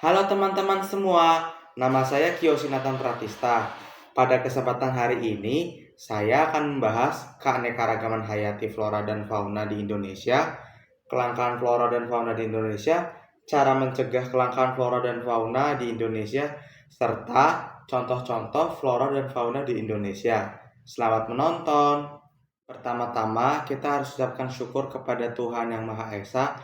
Halo teman-teman semua, nama saya Kiyoshi Nathan Pratista. Pada kesempatan hari ini, saya akan membahas keanekaragaman hayati flora dan fauna di Indonesia, kelangkaan flora dan fauna di Indonesia, cara mencegah kelangkaan flora dan fauna di Indonesia, serta contoh-contoh flora dan fauna di Indonesia. Selamat menonton! Pertama-tama, kita harus ucapkan syukur kepada Tuhan Yang Maha Esa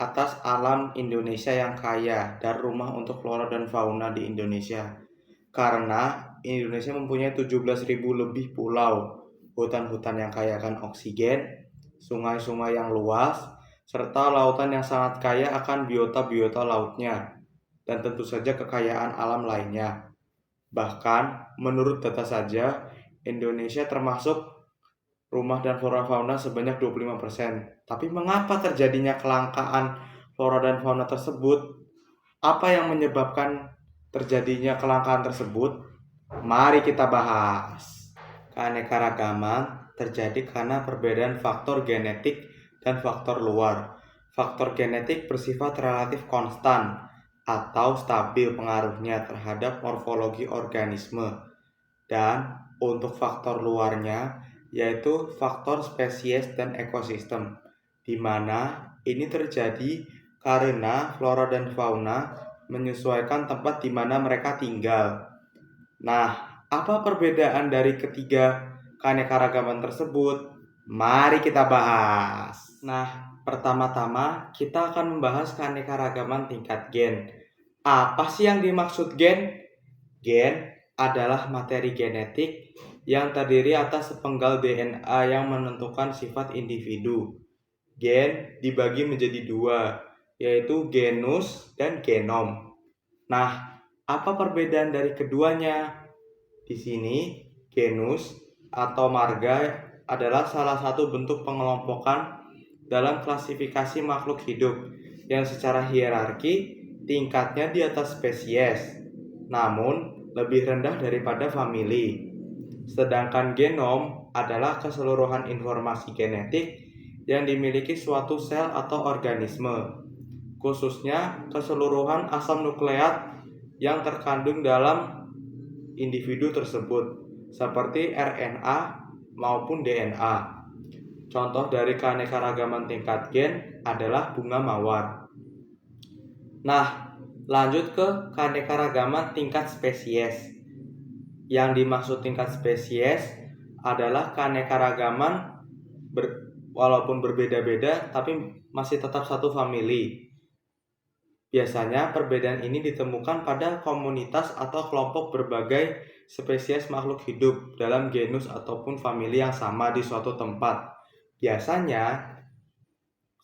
atas alam Indonesia yang kaya dan rumah untuk flora dan fauna di Indonesia. Karena Indonesia mempunyai 17.000 lebih pulau, hutan-hutan yang kaya akan oksigen, sungai-sungai yang luas, serta lautan yang sangat kaya akan biota-biota lautnya, dan tentu saja kekayaan alam lainnya. Bahkan, menurut data saja, Indonesia termasuk rumah dan flora fauna sebanyak 25%. Tapi mengapa terjadinya kelangkaan flora dan fauna tersebut? Apa yang menyebabkan terjadinya kelangkaan tersebut? Mari kita bahas. Keanekaragaman terjadi karena perbedaan faktor genetik dan faktor luar. Faktor genetik bersifat relatif konstan atau stabil pengaruhnya terhadap morfologi organisme. Dan untuk faktor luarnya yaitu faktor spesies dan ekosistem, di mana ini terjadi karena flora dan fauna menyesuaikan tempat di mana mereka tinggal. Nah, apa perbedaan dari ketiga keanekaragaman tersebut? Mari kita bahas. Nah, pertama-tama kita akan membahas keanekaragaman tingkat gen. Apa sih yang dimaksud gen? Gen adalah materi genetik yang terdiri atas sepenggal DNA yang menentukan sifat individu. Gen dibagi menjadi dua, yaitu genus dan genom. Nah, apa perbedaan dari keduanya? Di sini, genus atau marga adalah salah satu bentuk pengelompokan dalam klasifikasi makhluk hidup yang secara hierarki tingkatnya di atas spesies, namun lebih rendah daripada famili. Sedangkan genom adalah keseluruhan informasi genetik yang dimiliki suatu sel atau organisme, khususnya keseluruhan asam nukleat yang terkandung dalam individu tersebut, seperti RNA maupun DNA. Contoh dari keanekaragaman tingkat gen adalah bunga mawar. Nah, lanjut ke keanekaragaman tingkat spesies. Yang dimaksud tingkat spesies adalah keanekaragaman walaupun berbeda-beda tapi masih tetap satu famili. Biasanya perbedaan ini ditemukan pada komunitas atau kelompok berbagai spesies makhluk hidup dalam genus ataupun famili yang sama di suatu tempat. Biasanya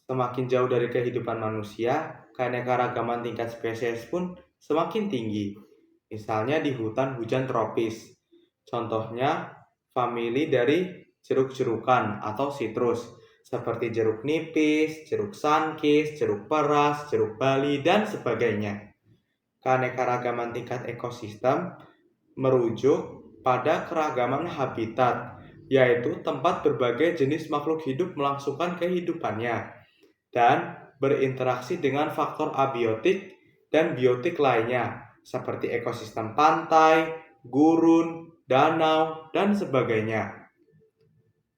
semakin jauh dari kehidupan manusia, keanekaragaman tingkat spesies pun semakin tinggi. Misalnya di hutan hujan tropis. Contohnya famili dari jeruk-jerukan atau sitrus, seperti jeruk nipis, jeruk sunkist, jeruk peras, jeruk bali, dan sebagainya. Keanekaragaman tingkat ekosistem merujuk pada keragaman habitat, yaitu tempat berbagai jenis makhluk hidup melangsungkan kehidupannya dan berinteraksi dengan faktor abiotik dan biotik lainnya, seperti ekosistem pantai, gurun, danau, dan sebagainya.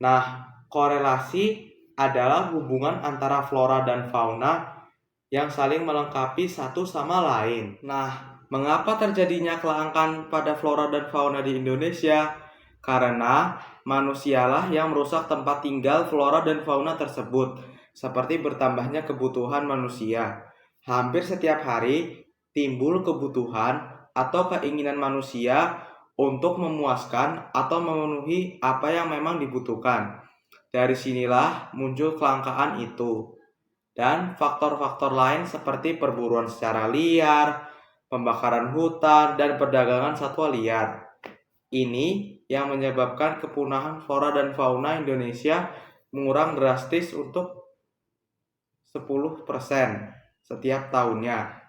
Nah, korelasi adalah hubungan antara flora dan fauna yang saling melengkapi satu sama lain. Nah, mengapa terjadinya kelangkaan pada flora dan fauna di Indonesia? Karena manusialah yang merusak tempat tinggal flora dan fauna tersebut, seperti bertambahnya kebutuhan manusia. Hampir setiap hari timbul kebutuhan atau keinginan manusia untuk memuaskan atau memenuhi apa yang memang dibutuhkan. Dari sinilah muncul kelangkaan itu. Dan faktor-faktor lain seperti perburuan secara liar, pembakaran hutan, dan perdagangan satwa liar. Ini yang menyebabkan kepunahan flora dan fauna Indonesia mengurang drastis untuk 10% setiap tahunnya.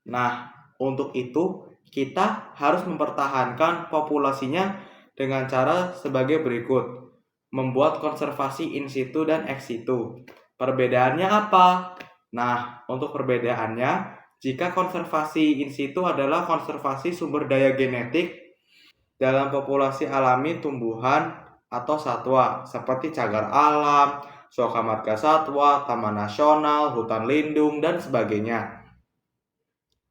Nah, untuk itu kita harus mempertahankan populasinya dengan cara sebagai berikut. Membuat konservasi in situ dan ex situ. Perbedaannya apa? Nah, untuk perbedaannya, Jika konservasi in situ adalah konservasi sumber daya genetik dalam populasi alami tumbuhan atau satwa seperti cagar alam, suaka marga satwa, taman nasional, hutan lindung, dan sebagainya.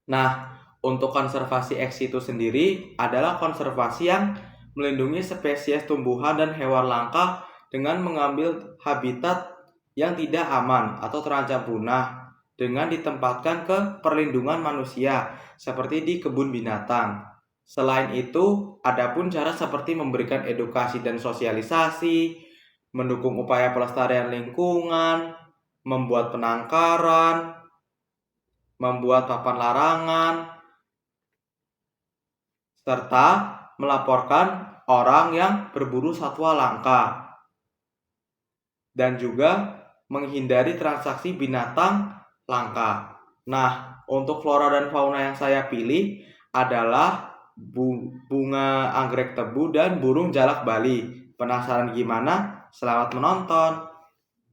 Nah, untuk konservasi ex situ sendiri adalah konservasi yang melindungi spesies tumbuhan dan hewan langka dengan mengambil habitat yang tidak aman atau terancam punah dengan ditempatkan ke perlindungan manusia seperti di kebun binatang. Selain itu, ada pun cara seperti memberikan edukasi dan sosialisasi, mendukung upaya pelestarian lingkungan, membuat penangkaran, membuat papan larangan, serta melaporkan orang yang berburu satwa langka, dan juga menghindari transaksi binatang langka. Nah, untuk flora dan fauna yang saya pilih adalah bunga anggrek tebu dan burung jalak Bali. Penasaran gimana? Selamat menonton.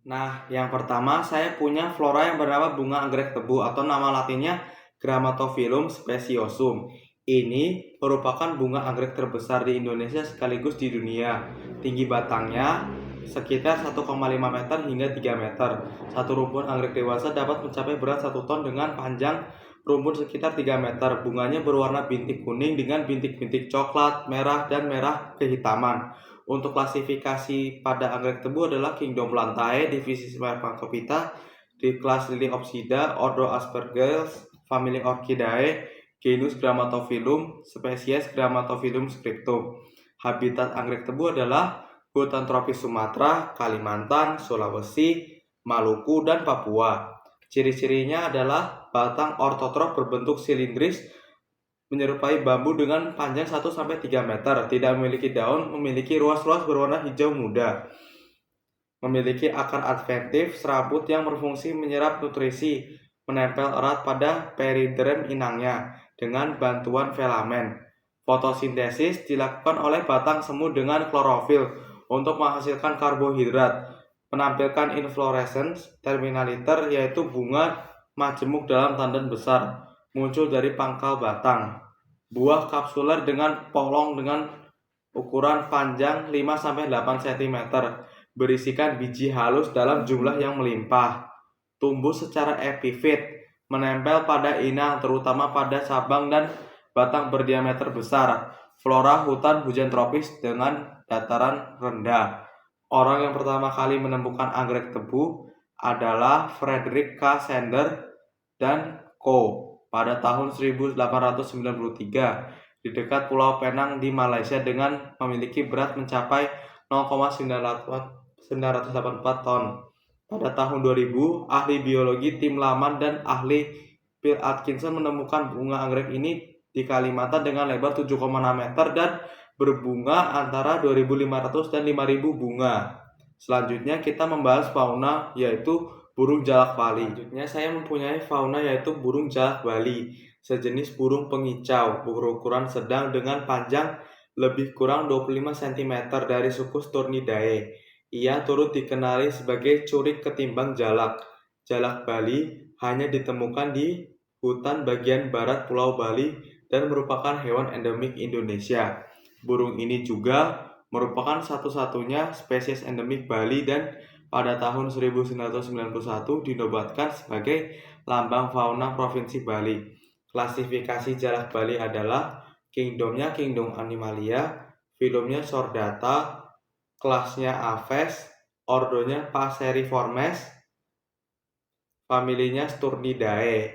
Nah, yang pertama saya punya flora yang bernama bunga anggrek tebu atau nama latinnya Grammatophyllum speciosum. Ini merupakan bunga anggrek terbesar di Indonesia sekaligus di dunia. Tinggi batangnya sekitar 1,5 meter hingga 3 meter. Satu rumpun anggrek dewasa dapat mencapai berat 1 ton dengan panjang rumpun sekitar 3 meter. Bunganya berwarna bintik kuning dengan bintik-bintik coklat, merah, dan merah kehitaman. Untuk klasifikasi pada anggrek tebu adalah Kingdom Plantae, divisi Spermacopita, di kelas Liliopsida, ordo Aspergillus, famili Orchidae, genus Grammatophyllum, spesies Grammatophyllum scriptum. Habitat anggrek tebu adalah hutan tropis Sumatera, Kalimantan, Sulawesi, Maluku, dan Papua. Ciri-cirinya adalah batang ortotrof berbentuk silindris menyerupai bambu dengan panjang 1-3 meter, tidak memiliki daun, memiliki ruas-ruas berwarna hijau muda, memiliki akar adventif, serabut yang berfungsi menyerap nutrisi, menempel erat pada periderm inangnya dengan bantuan filamen. Fotosintesis dilakukan oleh batang semu dengan klorofil untuk menghasilkan karbohidrat, menampilkan inflorescence terminaliter yaitu bunga majemuk dalam tandan besar, muncul dari pangkal batang. Buah kapsuler dengan polong dengan ukuran panjang 5-8 cm, berisikan biji halus dalam jumlah yang melimpah. Tumbuh secara epifit, menempel pada inang terutama pada cabang dan batang berdiameter besar. Flora hutan hujan tropis dengan dataran rendah. Orang yang pertama kali menemukan anggrek tebu adalah Frederick K. Sander dan Co. pada tahun 1893 di dekat Pulau Penang di Malaysia dengan memiliki berat mencapai 0,984 ton. Pada tahun 2000, ahli biologi Tim Laman dan ahli Phil Atkinson menemukan bunga anggrek ini di Kalimantan dengan lebar 7,6 meter dan berbunga antara 2.500 dan 5.000 bunga. Selanjutnya kita membahas fauna yaitu burung jalak Bali. Selanjutnya saya mempunyai fauna yaitu burung jalak Bali, sejenis burung pengicau berukuran sedang dengan panjang lebih kurang 25 cm dari suku Sturnidae. Ia turut dikenali sebagai curik ketimbang jalak. Jalak Bali hanya ditemukan di hutan bagian barat Pulau Bali dan merupakan hewan endemik Indonesia. Burung ini juga merupakan satu-satunya spesies endemik Bali dan pada tahun 1991 dinobatkan sebagai lambang fauna Provinsi Bali. Klasifikasi jalak Bali adalah kingdomnya Kingdom Animalia, filumnya Chordata, kelasnya Aves, ordonya Passeriformes, familinya Sturnidae,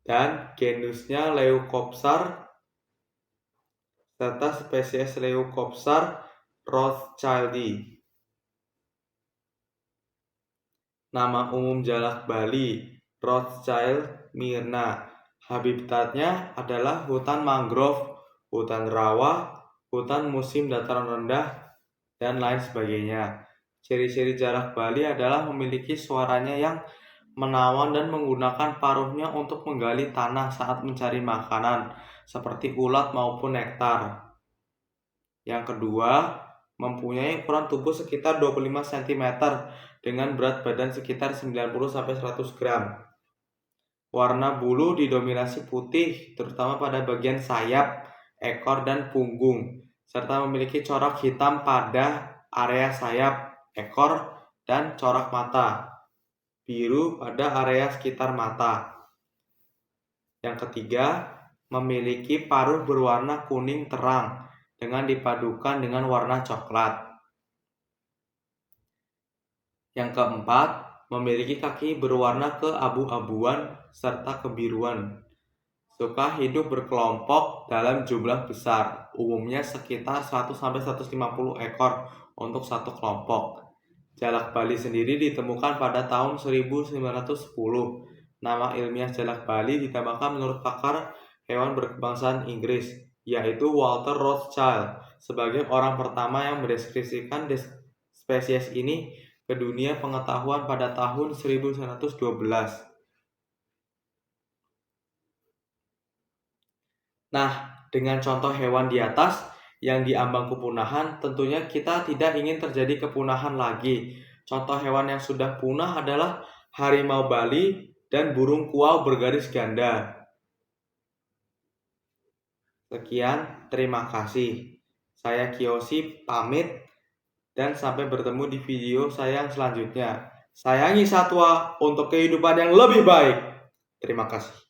dan genusnya Leucopsar, serta spesies Leucopsar rothschildi. Nama umum jalak Bali, Rothschild myrna. Habitatnya adalah hutan mangrove, hutan rawa, hutan musim dataran rendah, dan lain sebagainya. Ciri-ciri jalak Bali adalah memiliki suaranya yang menawan dan menggunakan paruhnya untuk menggali tanah saat mencari makanan, seperti ulat maupun nektar. Yang kedua, mempunyai ukuran tubuh sekitar 25 cm dengan berat badan sekitar 90-100 gram. Warna bulu didominasi putih, terutama pada bagian sayap, ekor, dan punggung, serta memiliki corak hitam pada area sayap, ekor, dan corak mata, biru pada area sekitar mata. Yang ketiga, memiliki paruh berwarna kuning terang dengan dipadukan dengan warna coklat. Yang keempat, memiliki kaki berwarna keabu-abuan serta kebiruan. Suka hidup berkelompok dalam jumlah besar, umumnya sekitar 100-150 ekor untuk satu kelompok. Jalak Bali sendiri ditemukan pada tahun 1910. Nama ilmiah jalak Bali dinamakan menurut pakar hewan berkebangsaan Inggris, yaitu Walter Rothschild, sebagai orang pertama yang mendeskripsikan spesies ini ke dunia pengetahuan pada tahun 1912. Nah, dengan contoh hewan di atas yang diambang kepunahan, tentunya kita tidak ingin terjadi kepunahan lagi. Contoh hewan yang sudah punah adalah harimau Bali dan burung kuau bergaris ganda. Sekian, terima kasih. Saya Kiyoshi pamit dan sampai bertemu di video saya yang selanjutnya. Sayangi satwa untuk kehidupan yang lebih baik. Terima kasih.